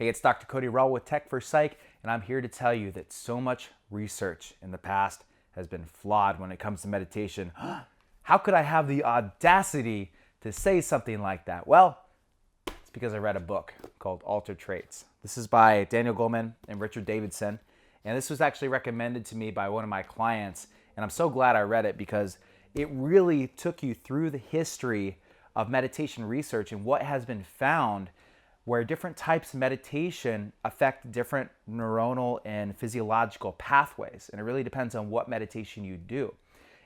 Hey, it's Dr. Cody Rall with Techforpsych, and I'm here to tell you that so much research in the past has been flawed when it comes to meditation. How could I have the audacity to say something like that? Well, it's because I read a book called Altered Traits. This is by Daniel Goleman and Richard Davidson, and this was actually recommended to me by one of my clients, and I'm so glad I read it because it really took you through the history of meditation research and what has been found where different types of meditation affect different neuronal and physiological pathways. And it really depends on what meditation you do.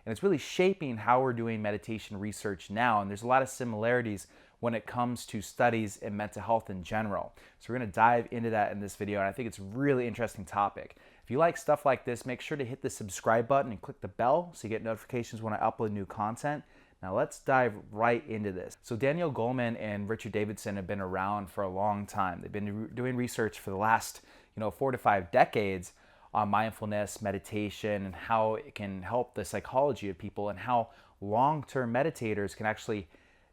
And it's really shaping how we're doing meditation research now. And there's a lot of similarities when it comes to studies in mental health in general. So we're gonna dive into that in this video. And I think it's a really interesting topic. If you like stuff like this, make sure to hit the subscribe button and click the bell so you get notifications when I upload new content. Now let's dive right into this. So Daniel Goleman and Richard Davidson have been around for a long time. They've been doing research for the last 4 to 5 decades on mindfulness, meditation, and how it can help the psychology of people and how long-term meditators can actually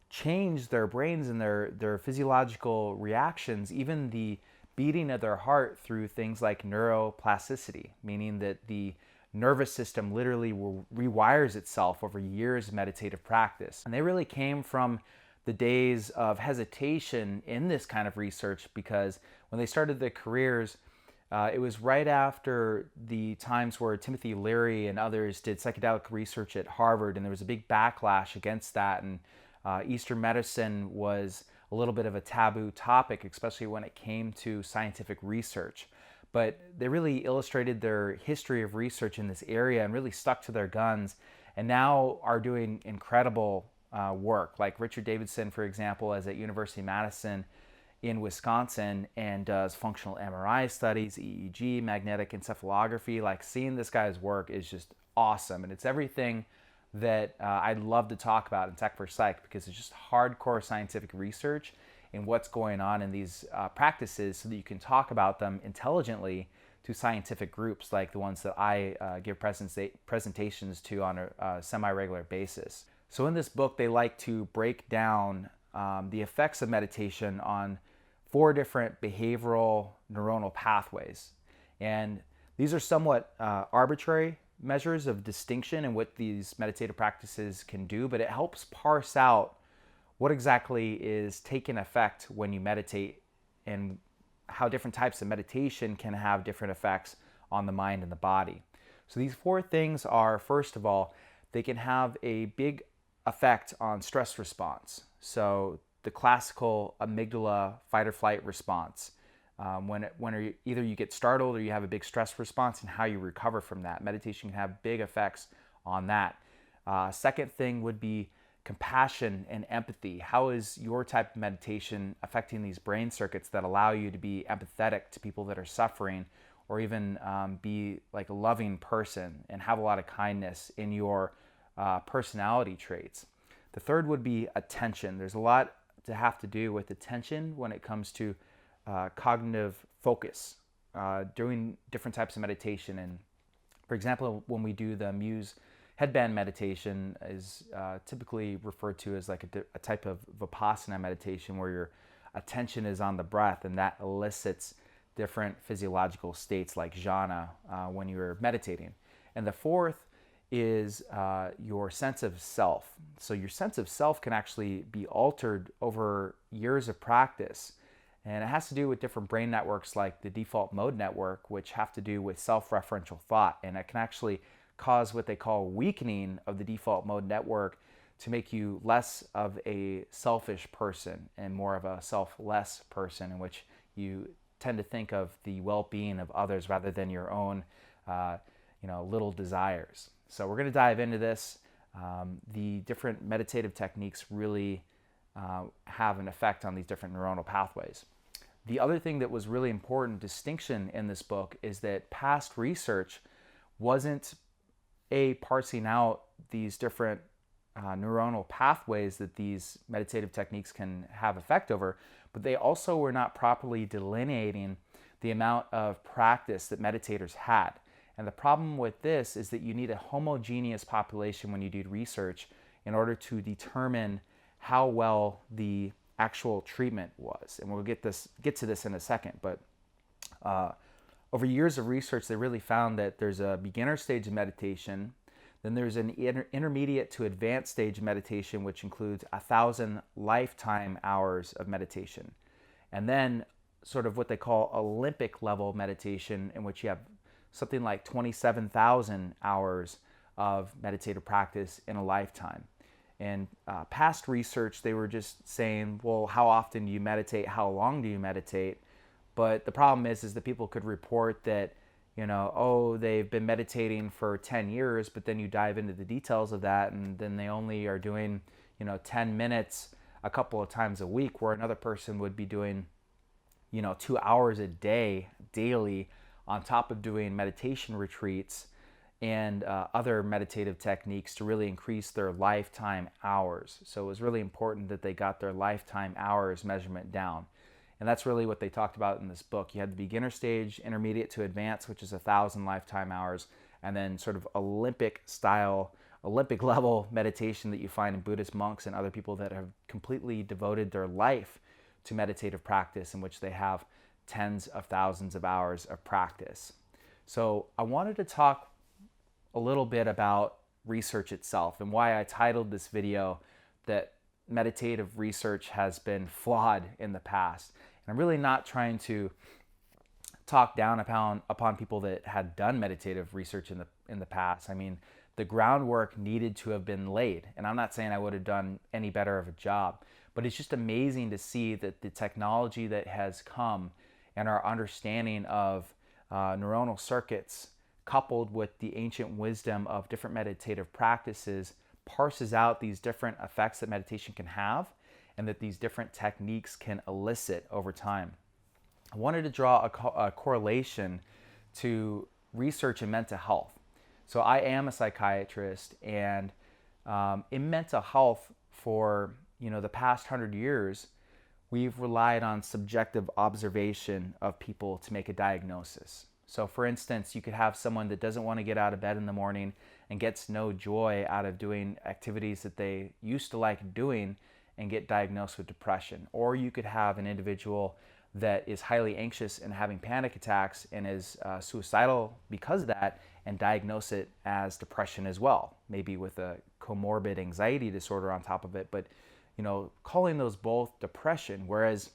change their brains and their physiological reactions, even the beating of their heart through things like neuroplasticity, meaning that the nervous system literally rewires itself over years of meditative practice. And they really came from the days of hesitation in this kind of research because when they started their careers, it was right after the times where Timothy Leary and others did psychedelic research at Harvard, and there was a big backlash against that, and Eastern medicine was a little bit of a taboo topic, especially when it came to scientific research. But they really illustrated their history of research in this area and really stuck to their guns and now are doing incredible work. Like Richard Davidson, for example, is at University of Madison in Wisconsin and does functional MRI studies, EEG, magnetic encephalography. Like seeing this guy's work is just awesome. And it's everything that I'd love to talk about in Techforpsych because it's just hardcore scientific research in what's going on in these practices so that you can talk about them intelligently to scientific groups like the ones that I give presentations to on a semi-regular basis. So in this book, they like to break down the effects of meditation on 4 different behavioral neuronal pathways. And these are somewhat arbitrary measures of distinction in what these meditative practices can do, but it helps parse out what exactly is taking effect when you meditate and how different types of meditation can have different effects on the mind and the body. So these 4 things are, first of all, they can have a big effect on stress response. So the classical amygdala fight or flight response, when either you get startled or you have a big stress response and how you recover from that. Meditation can have big effects on that. Second thing would be compassion and empathy. How is your type of meditation affecting these brain circuits that allow you to be empathetic to people that are suffering, or even be like a loving person and have a lot of kindness in your personality traits? The third would be attention. There's a lot to have to do with attention when it comes to cognitive focus doing different types of meditation. And for example, when we do the Muse headband meditation is typically referred to as like a type of Vipassana meditation where your attention is on the breath, and that elicits different physiological states like jhana when you're meditating. And the fourth is your sense of self. So your sense of self can actually be altered over years of practice. And it has to do with different brain networks like the default mode network, which have to do with self-referential thought. And it can actually cause what they call weakening of the default mode network to make you less of a selfish person and more of a selfless person, in which you tend to think of the well-being of others rather than your own little desires. So we're going to dive into this. The different meditative techniques really have an effect on these different neuronal pathways. The other thing that was really important distinction in this book is that past research wasn't parsing out these different neuronal pathways that these meditative techniques can have effect over, but they also were not properly delineating the amount of practice that meditators had. And the problem with this is that you need a homogeneous population when you do research in order to determine how well the actual treatment was. And we'll get to this in a second. But over years of research, they really found that there's a beginner stage of meditation, then there's an intermediate to advanced stage of meditation, which includes 1,000 lifetime hours of meditation. And then sort of what they call Olympic level meditation, in which you have something like 27,000 hours of meditative practice in a lifetime. And past research, they were just saying, well, how often do you meditate? How long do you meditate? But the problem is that people could report that, oh, they've been meditating for 10 years, but then you dive into the details of that, and then they only are doing, 10 minutes a couple of times a week, where another person would be doing, 2 hours a day, daily, on top of doing meditation retreats and other meditative techniques to really increase their lifetime hours. So it was really important that they got their lifetime hours measurement down. And that's really what they talked about in this book. You had the beginner stage, intermediate to advanced, which is 1,000 lifetime hours, and then sort of Olympic level meditation that you find in Buddhist monks and other people that have completely devoted their life to meditative practice, in which they have tens of thousands of hours of practice. So I wanted to talk a little bit about research itself and why I titled this video that meditative research has been flawed in the past. And I'm really not trying to talk down upon people that had done meditative research in the past. I mean, the groundwork needed to have been laid. And I'm not saying I would have done any better of a job, but it's just amazing to see that the technology that has come and our understanding of neuronal circuits, coupled with the ancient wisdom of different meditative practices, parses out these different effects that meditation can have and that these different techniques can elicit over time. I wanted to draw a correlation to research in mental health. So I am a psychiatrist, and in mental health for the past 100 years, we've relied on subjective observation of people to make a diagnosis. So for instance, you could have someone that doesn't want to get out of bed in the morning and gets no joy out of doing activities that they used to like doing and get diagnosed with depression. Or you could have an individual that is highly anxious and having panic attacks and is suicidal because of that, and diagnose it as depression as well, maybe with a comorbid anxiety disorder on top of it, but calling those both depression. Whereas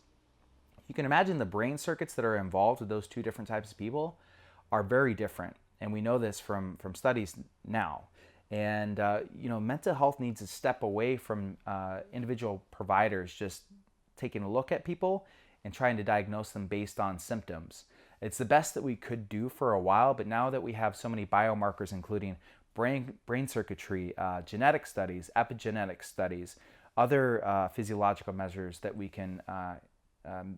you can imagine the brain circuits that are involved with those two different types of people are very different. And we know this from studies now. And, mental health needs to step away from individual providers just taking a look at people and trying to diagnose them based on symptoms. It's the best that we could do for a while, but now that we have so many biomarkers, including brain circuitry, genetic studies, epigenetic studies, other physiological measures that we can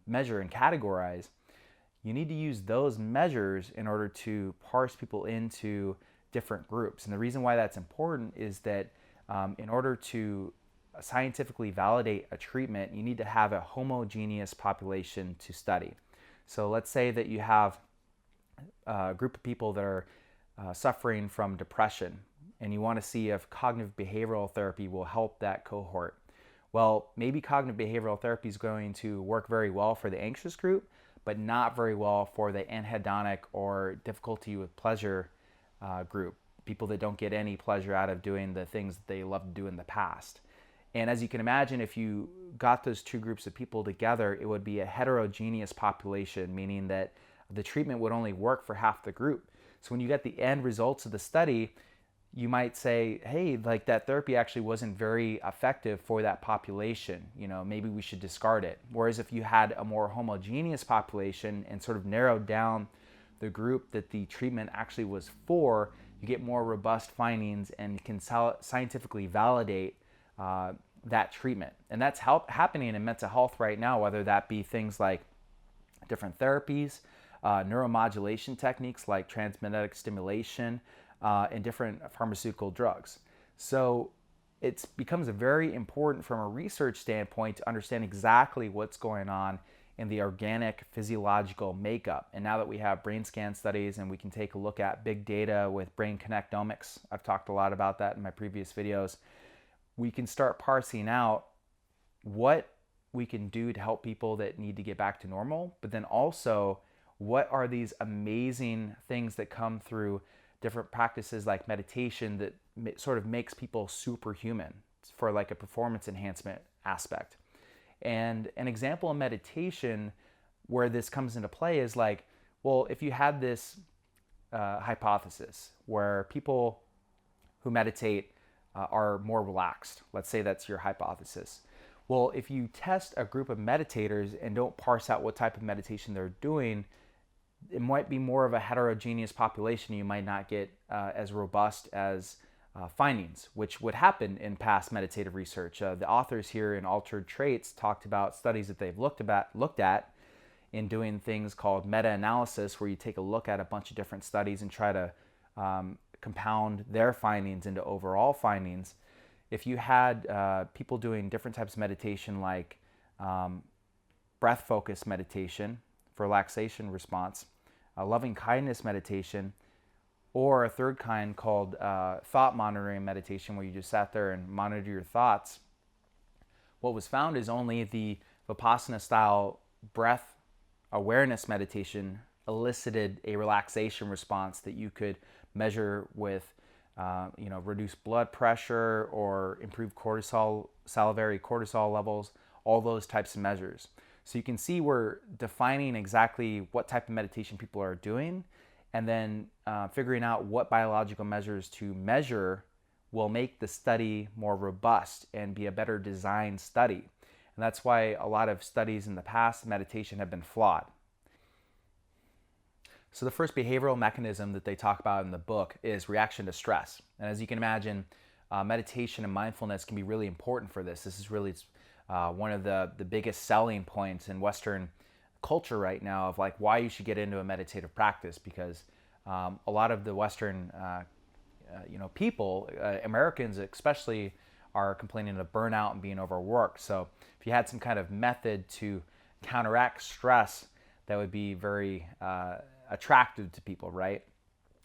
measure and categorize, you need to use those measures in order to parse people into different groups. And the reason why that's important is that in order to scientifically validate a treatment, you need to have a homogeneous population to study. So let's say that you have a group of people that are suffering from depression, and you want to see if cognitive behavioral therapy will help that cohort. Well, maybe cognitive behavioral therapy is going to work very well for the anxious group, but not very well for the anhedonic or difficulty with pleasure group, people that don't get any pleasure out of doing the things that they loved to do in the past. And as you can imagine, if you got those two groups of people together, it would be a heterogeneous population, meaning that the treatment would only work for half the group. So when you get the end results of the study, you might say, hey, like that therapy actually wasn't very effective for that population. Maybe we should discard it. Whereas if you had a more homogeneous population and sort of narrowed down the group that the treatment actually was for, you get more robust findings and can scientifically validate that treatment. And that's happening in mental health right now, whether that be things like different therapies, neuromodulation techniques like transmagnetic stimulation, and different pharmaceutical drugs. So it becomes very important from a research standpoint to understand exactly what's going on in the organic physiological makeup. And now that we have brain scan studies and we can take a look at big data with brain connectomics, I've talked a lot about that in my previous videos, we can start parsing out what we can do to help people that need to get back to normal, but then also what are these amazing things that come through different practices like meditation that sort of makes people superhuman for like a performance enhancement aspect. And an example of meditation where this comes into play is like, well, if you had this hypothesis where people who meditate are more relaxed, let's say that's your hypothesis. Well, if you test a group of meditators and don't parse out what type of meditation they're doing, it might be more of a heterogeneous population. You might not get as robust as findings, which would happen in past meditative research. The authors here in Altered Traits talked about studies that they've looked at in doing things called meta-analysis, where you take a look at a bunch of different studies and try to compound their findings into overall findings. If you had people doing different types of meditation like breath focus meditation for relaxation response, loving kindness meditation, or a third kind called thought monitoring meditation, where you just sat there and monitor your thoughts, what was found is only the Vipassana style breath awareness meditation elicited a relaxation response that you could measure with reduced blood pressure or improved salivary cortisol levels, all those types of measures. So you can see we're defining exactly what type of meditation people are doing, and then figuring out what biological measures to measure will make the study more robust and be a better designed study. And that's why a lot of studies in the past meditation have been flawed. So the first behavioral mechanism that they talk about in the book is reaction to stress. And as you can imagine, meditation and mindfulness can be really important for this. This is really one of the biggest selling points in Western culture right now of like why you should get into a meditative practice, because a lot of the Western people, Americans especially, are complaining of burnout and being overworked. So if you had some kind of method to counteract stress, that would be very attractive to people, right?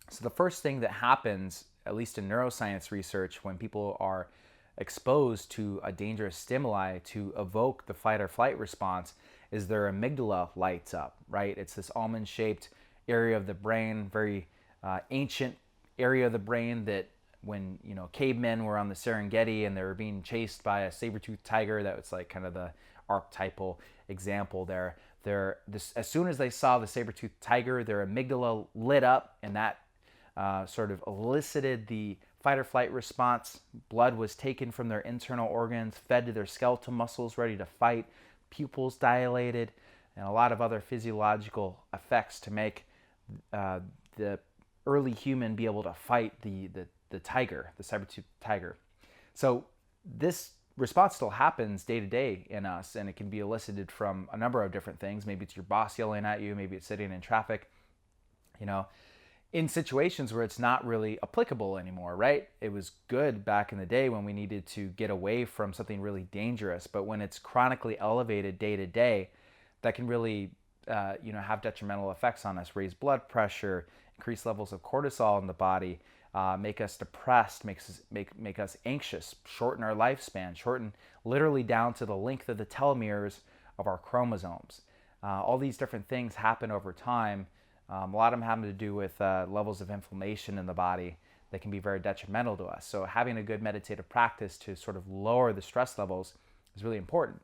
So the first thing that happens, at least in neuroscience research, when people are exposed to a dangerous stimuli to evoke the fight or flight response, is their amygdala lights up, right? It's this almond-shaped area of the brain, very ancient area of the brain that when, cavemen were on the Serengeti and they were being chased by a saber-toothed tiger, that was like kind of the archetypal example there. As soon as they saw the saber-toothed tiger, their amygdala lit up, and that sort of elicited the fight or flight response. Blood was taken from their internal organs, fed to their skeletal muscles, ready to fight, pupils dilated, and a lot of other physiological effects to make the early human be able to fight the tiger, the saber-toothed tiger. So this response still happens day to day in us, and it can be elicited from a number of different things. Maybe it's your boss yelling at you, maybe it's sitting in traffic, in situations where it's not really applicable anymore, right? It was good back in the day when we needed to get away from something really dangerous, but when it's chronically elevated day to day, that can really have detrimental effects on us, raise blood pressure, increase levels of cortisol in the body, make us depressed, make us anxious, shorten our lifespan, shorten literally down to the length of the telomeres of our chromosomes. All these different things happen over time. A lot of them have to do with levels of inflammation in the body that can be very detrimental to us. So having a good meditative practice to sort of lower the stress levels is really important.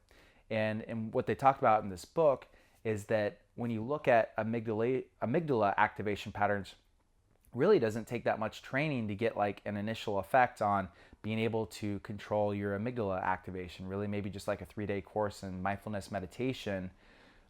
And what they talked about in this book is that when you look at amygdala activation patterns, really doesn't take that much training to get like an initial effect on being able to control your amygdala activation. Really, maybe just like a 3-day course in mindfulness meditation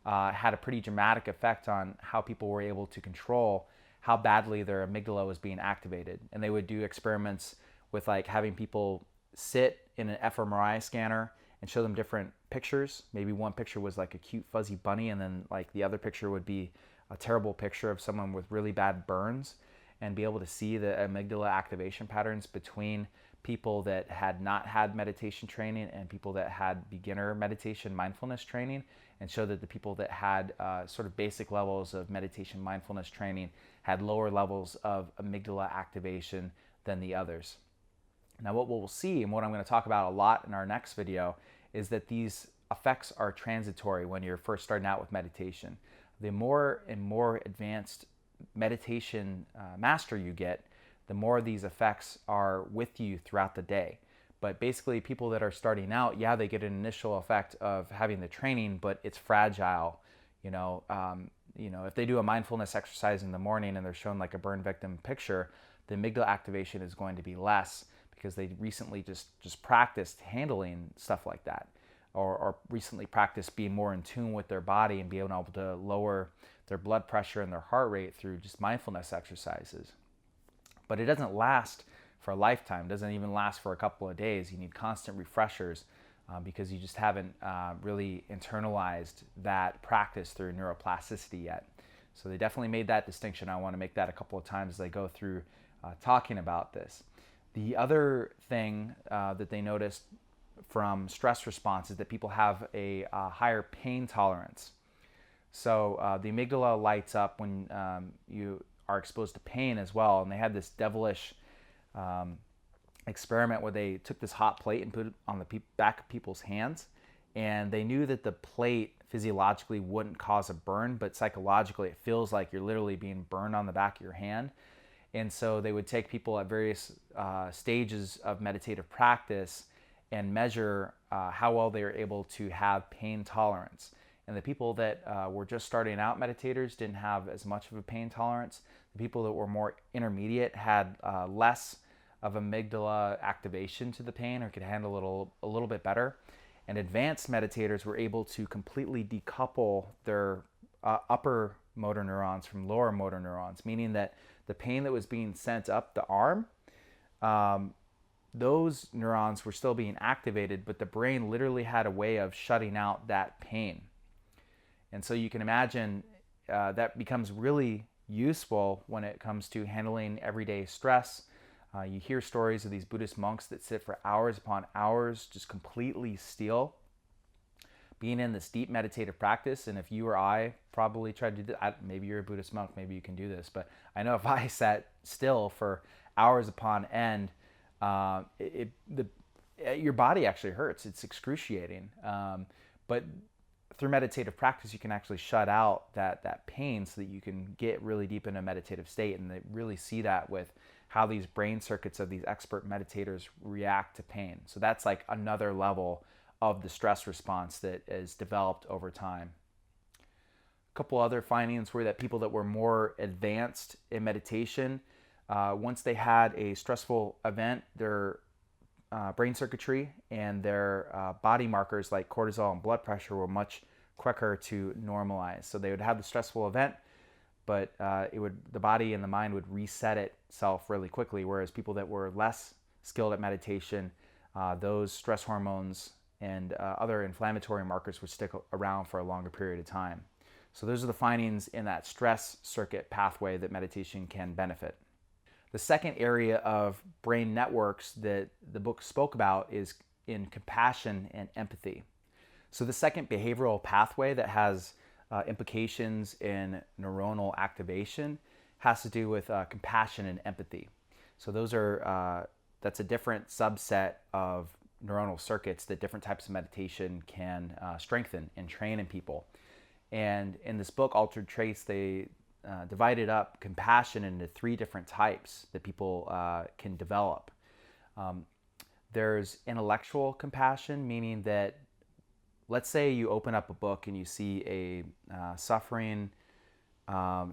had a pretty dramatic effect on how people were able to control how badly their amygdala was being activated. And they would do experiments with like having people sit in an fMRI scanner and show them different pictures. Maybe one picture was like a cute fuzzy bunny, and then like the other picture would be a terrible picture of someone with really bad burns, and be able to see the amygdala activation patterns between people that had not had meditation training and people that had beginner meditation mindfulness training, and show that the people that had sort of basic levels of meditation mindfulness training had lower levels of amygdala activation than the others. Now what we'll see, and what I'm going to talk about a lot in our next video, is that these effects are transitory when you're first starting out with meditation. The more and more advanced meditation master you get, the more these effects are with you throughout the day. But basically, people that are starting out, yeah, they get an initial effect of having the training, but it's fragile. If they do a mindfulness exercise in the morning and they're shown like a burn victim picture, the amygdala activation is going to be less because they recently just practiced handling stuff like that, or recently practiced being more in tune with their body and being able to lower their blood pressure and their heart rate through just mindfulness exercises. But it doesn't last for a lifetime. It doesn't even last for a couple of days. You need constant refreshers because you just haven't really internalized that practice through neuroplasticity yet. So they definitely made that distinction. I want to make that a couple of times as I go through talking about this. The other thing that they noticed from stress response is that people have a higher pain tolerance. So the amygdala lights up when you are exposed to pain as well. And they had this devilish experiment where they took this hot plate and put it on the back of people's hands. And they knew that the plate physiologically wouldn't cause a burn, but psychologically it feels like you're literally being burned on the back of your hand. And so they would take people at various stages of meditative practice and measure how well they were able to have pain tolerance. And the people that were just starting out meditators didn't have as much of a pain tolerance. The people that were more intermediate had less of amygdala activation to the pain, or could handle it a little bit better. And advanced meditators were able to completely decouple their upper motor neurons from lower motor neurons, meaning that the pain that was being sent up the arm, those neurons were still being activated, but the brain literally had a way of shutting out that pain. And so you can imagine that becomes really useful when it comes to handling everyday stress. You hear stories of these Buddhist monks that sit for hours upon hours, just completely still, being in this deep meditative practice. And if you or I probably tried to do that, maybe you're a Buddhist monk, maybe you can do this, but I know if I sat still for hours upon end, your body actually hurts. It's excruciating. But through meditative practice, you can actually shut out that pain so that you can get really deep in a meditative state. And they really see that with how these brain circuits of these expert meditators react to pain. So that's like another level of the stress response that is developed over time. A couple other findings were that people that were more advanced in meditation, once they had a stressful event, their brain circuitry and their body markers like cortisol and blood pressure were much quicker to normalize. So they would have the stressful event, but the body and the mind would reset itself really quickly, whereas people that were less skilled at meditation, those stress hormones and other inflammatory markers would stick around for a longer period of time. So those are the findings in that stress circuit pathway that meditation can benefit. The second area of brain networks that the book spoke about is in compassion and empathy. So the second behavioral pathway that has implications in neuronal activation has to do with compassion and empathy. So that's a different subset of neuronal circuits that different types of meditation can strengthen and train in people. And in this book, Altered Traits, they divided up compassion into 3 different types that people can develop. There's intellectual compassion, meaning that, let's say you open up a book and you see a suffering,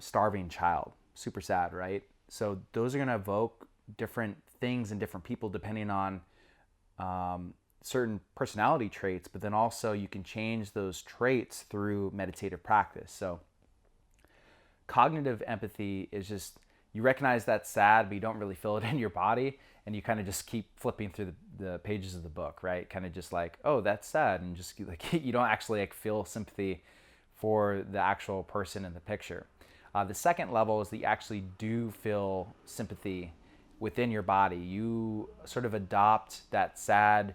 starving child. Super sad, right? So those are going to evoke different things in different people depending on certain personality traits, but then also you can change those traits through meditative practice. So cognitive empathy is just, you recognize that's sad, but you don't really feel it in your body, and you kind of just keep flipping through the pages of the book, right? Kind of just like, oh, that's sad, and just like you don't actually like feel sympathy for the actual person in the picture. The second level is that you actually do feel sympathy within your body. You sort of adopt that sad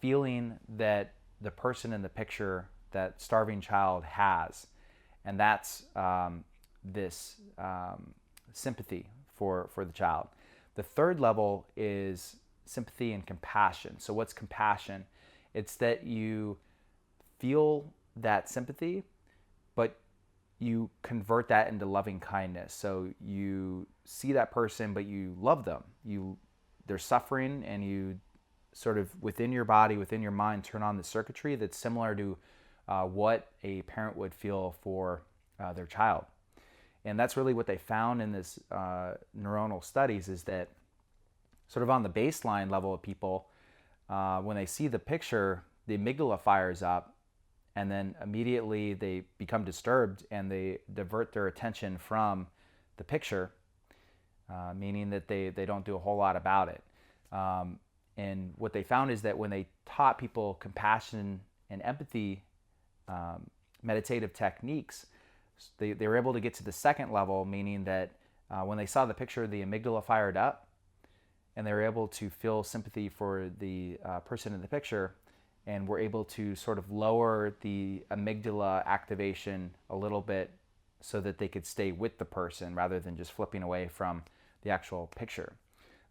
feeling that the person in the picture, that starving child, has, and that's this sympathy for the child. The third level is sympathy and compassion. So what's compassion? It's that you feel that sympathy, but you convert that into loving kindness. So you see that person, but you love them. They're suffering, and you sort of within your body, within your mind, turn on the circuitry that's similar to what a parent would feel for their child. And that's really what they found in this neuronal studies, is that sort of on the baseline level of people, when they see the picture, the amygdala fires up, and then immediately they become disturbed and they divert their attention from the picture, meaning that they don't do a whole lot about it. And what they found is that when they taught people compassion and empathy meditative techniques, they were able to get to the second level, meaning that when they saw the picture, the amygdala fired up, and they were able to feel sympathy for the person in the picture, and were able to sort of lower the amygdala activation a little bit so that they could stay with the person rather than just flipping away from the actual picture.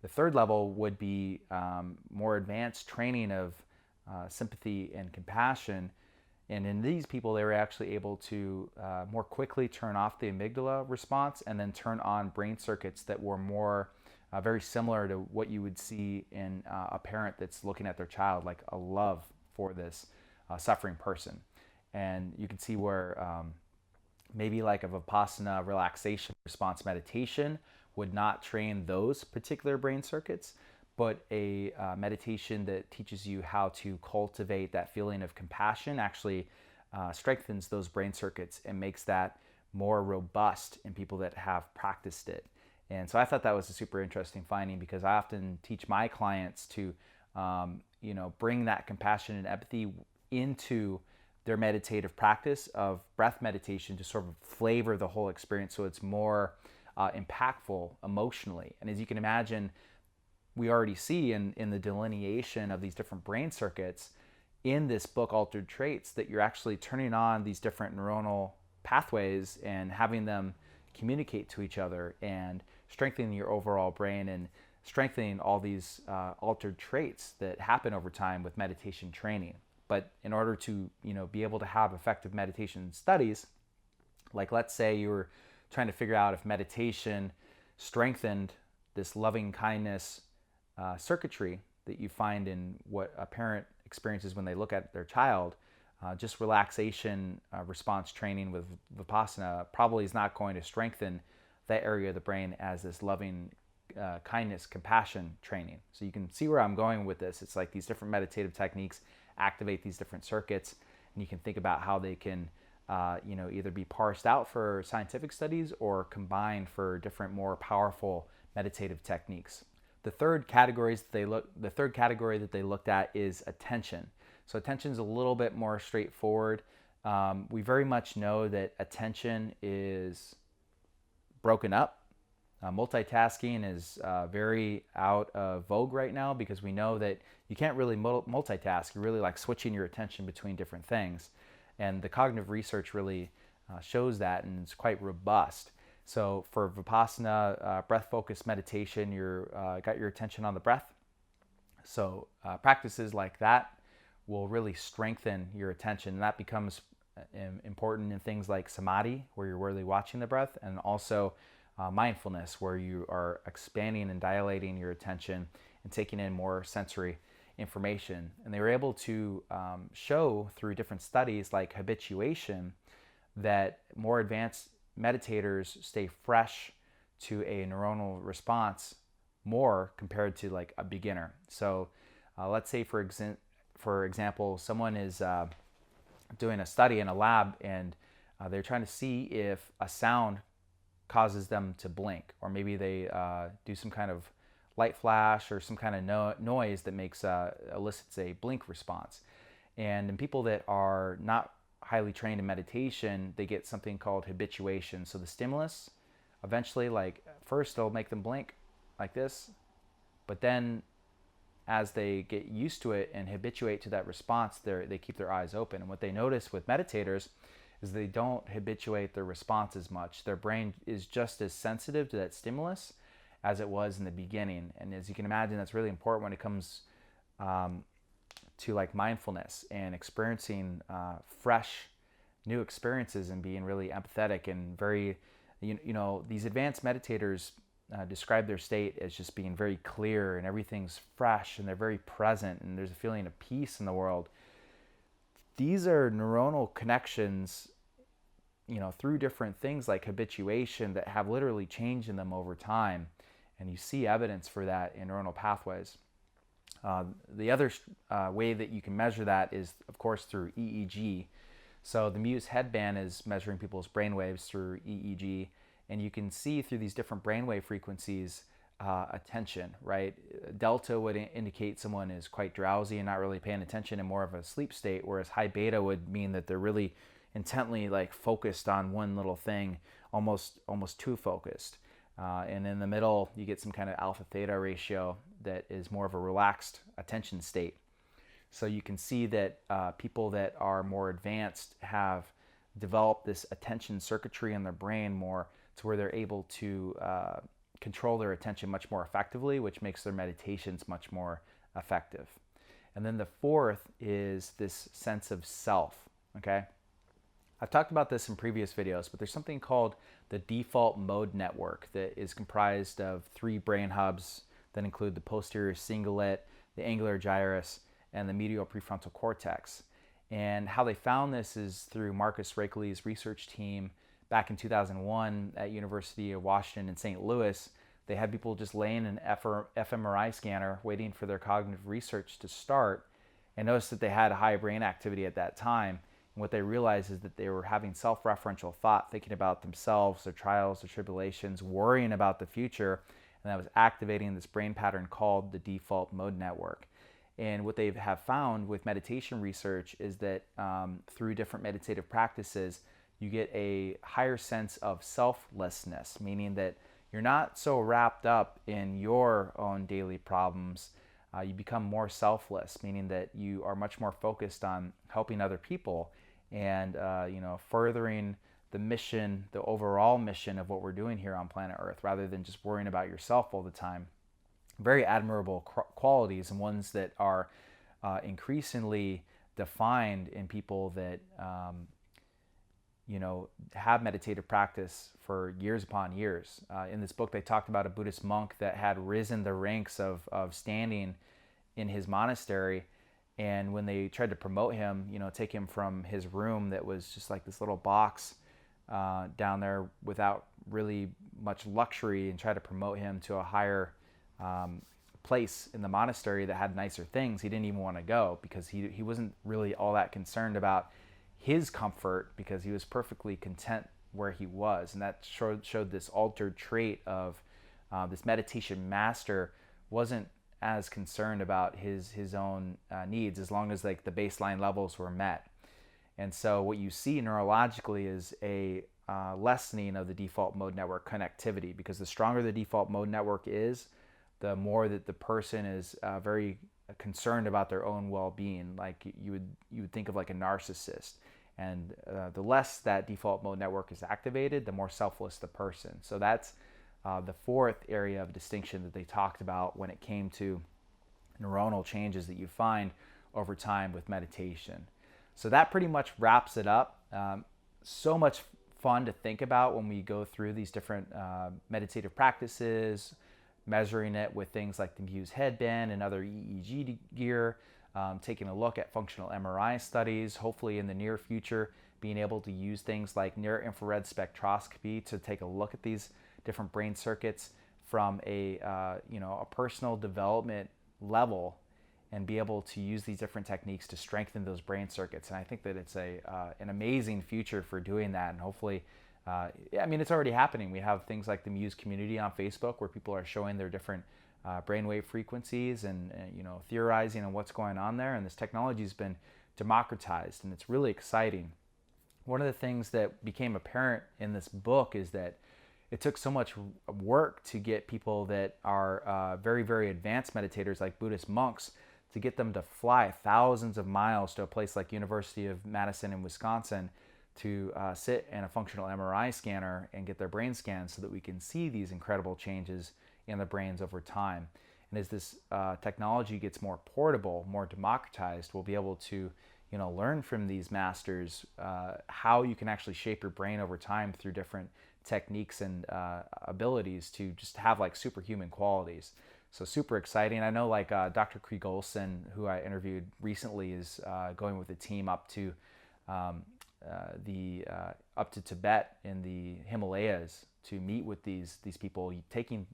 The third level would be more advanced training of sympathy and compassion. And in these people, they were actually able to more quickly turn off the amygdala response and then turn on brain circuits that were more very similar to what you would see in a parent that's looking at their child, like a love for this suffering person. And you can see where maybe like a Vipassana relaxation response meditation would not train those particular brain circuits, but a meditation that teaches you how to cultivate that feeling of compassion actually strengthens those brain circuits and makes that more robust in people that have practiced it. And so I thought that was a super interesting finding, because I often teach my clients to bring that compassion and empathy into their meditative practice of breath meditation to sort of flavor the whole experience so it's more impactful emotionally. And as you can imagine, we already see in the delineation of these different brain circuits in this book, Altered Traits, that you're actually turning on these different neuronal pathways and having them communicate to each other and strengthening your overall brain and strengthening all these altered traits that happen over time with meditation training. But in order to be able to have effective meditation studies, like let's say you were trying to figure out if meditation strengthened this loving kindness circuitry that you find in what a parent experiences when they look at their child, just relaxation response training with Vipassana probably is not going to strengthen that area of the brain as this loving kindness, compassion training. So you can see where I'm going with this. It's like these different meditative techniques activate these different circuits, and you can think about how they can either be parsed out for scientific studies or combined for different, more powerful meditative techniques. The third category that they looked at is attention. So attention is a little bit more straightforward. We very much know that attention is broken up. Multitasking is very out of vogue right now, because we know that you can't really multitask. You're really like switching your attention between different things. And the cognitive research really shows that, and it's quite robust. So for Vipassana, breath-focused meditation, you're got your attention on the breath. So practices like that will really strengthen your attention. And that becomes important in things like samadhi, where you're really watching the breath, and also mindfulness, where you are expanding and dilating your attention and taking in more sensory information. And they were able to show through different studies like Habituation that more advanced meditators stay fresh to a neuronal response more compared to like a beginner. So let's say for example, someone is doing a study in a lab, and they're trying to see if a sound causes them to blink, or maybe they do some kind of light flash or some kind of noise that makes elicits a blink response. And in people that are not highly trained in meditation, they get something called habituation. So the stimulus eventually, like first it'll make them blink like this, but then as they get used to it and habituate to that response, they keep their eyes open. And what they notice with meditators is they don't habituate their response as much. Their brain is just as sensitive to that stimulus as it was in the beginning. And as you can imagine, that's really important when it comes to like mindfulness and experiencing fresh new experiences and being really empathetic and very, these advanced meditators describe their state as just being very clear and everything's fresh and they're very present and there's a feeling of peace in the world. These are neuronal connections, through different things like habituation that have literally changed in them over time. And you see evidence for that in neuronal pathways. The other way that you can measure that is, of course, through EEG. So the Muse headband is measuring people's brainwaves through EEG, and you can see through these different brainwave frequencies attention, right? Delta would indicate someone is quite drowsy and not really paying attention in more of a sleep state, whereas high beta would mean that they're really intently like focused on one little thing, almost too focused. And in the middle, you get some kind of alpha theta ratio that is more of a relaxed attention state. So you can see that people that are more advanced have developed this attention circuitry in their brain more to where they're able to control their attention much more effectively, which makes their meditations much more effective. And then the fourth is this sense of self, okay? I've talked about this in previous videos, but there's something called the default mode network that is comprised of 3 brain hubs that include the posterior cingulate, the angular gyrus, and the medial prefrontal cortex. And how they found this is through Marcus Raichley's research team back in 2001 at University of Washington in St. Louis. They had people just lay in an fMRI scanner waiting for their cognitive research to start, and noticed that they had high brain activity at that time. And what they realized is that they were having self-referential thought, thinking about themselves, their trials, their tribulations, worrying about the future, and that was activating this brain pattern called the default mode network. And what they have found with meditation research is that through different meditative practices, you get a higher sense of selflessness, meaning that you're not so wrapped up in your own daily problems. You become more selfless, meaning that you are much more focused on helping other people and furthering the mission, the overall mission of what we're doing here on planet Earth, rather than just worrying about yourself all the time. Very admirable qualities, and ones that are increasingly defined in people that have meditative practice for years upon years. In this book, they talked about a Buddhist monk that had risen the ranks of standing in his monastery. And when they tried to promote him, take him from his room that was just like this little box down there without really much luxury, and try to promote him to a higher place in the monastery that had nicer things, he didn't even want to go, because he wasn't really all that concerned about his comfort, because he was perfectly content where he was. And that showed this altered trait of this meditation master wasn't as concerned about his own needs, as long as like the baseline levels were met. And so what you see neurologically is a lessening of the default mode network connectivity, because the stronger the default mode network is, the more that the person is very concerned about their own well-being, like you would think of like a narcissist. And the less that default mode network is activated, the more selfless the person. So that's the fourth area of distinction that they talked about when it came to neuronal changes that you find over time with meditation. So that pretty much wraps it up. So much fun to think about when we go through these different meditative practices, measuring it with things like the Muse headband and other EEG gear, taking a look at functional MRI studies, hopefully in the near future being able to use things like near-infrared spectroscopy to take a look at these different brain circuits from a personal development level, and be able to use these different techniques to strengthen those brain circuits. And I think that it's an amazing future for doing that. And hopefully, it's already happening. We have things like the Muse community on Facebook, where people are showing their different brainwave frequencies and theorizing on what's going on there. And this technology has been democratized, and it's really exciting. One of the things that became apparent in this book is that it took so much work to get people that are very, very advanced meditators, like Buddhist monks, to get them to fly thousands of miles to a place like University of Madison in Wisconsin to sit in a functional MRI scanner and get their brain scans, so that we can see these incredible changes in the brains over time. And as this technology gets more portable, more democratized, we'll be able to learn from these masters how you can actually shape your brain over time through different techniques and abilities to just have like superhuman qualities. So super exciting. I know like Dr. Krieg Olson, who I interviewed recently, is going with a team up to up to Tibet in the Himalayas to meet with these people, taking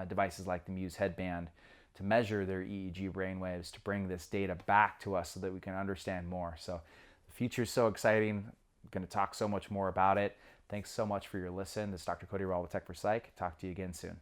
devices like the Muse headband to measure their EEG brainwaves to bring this data back to us so that we can understand more. So the future is so exciting. I'm going to talk so much more about it. Thanks so much for your listen. This is Dr. Cody Rall with Techforpsych. Talk to you again soon.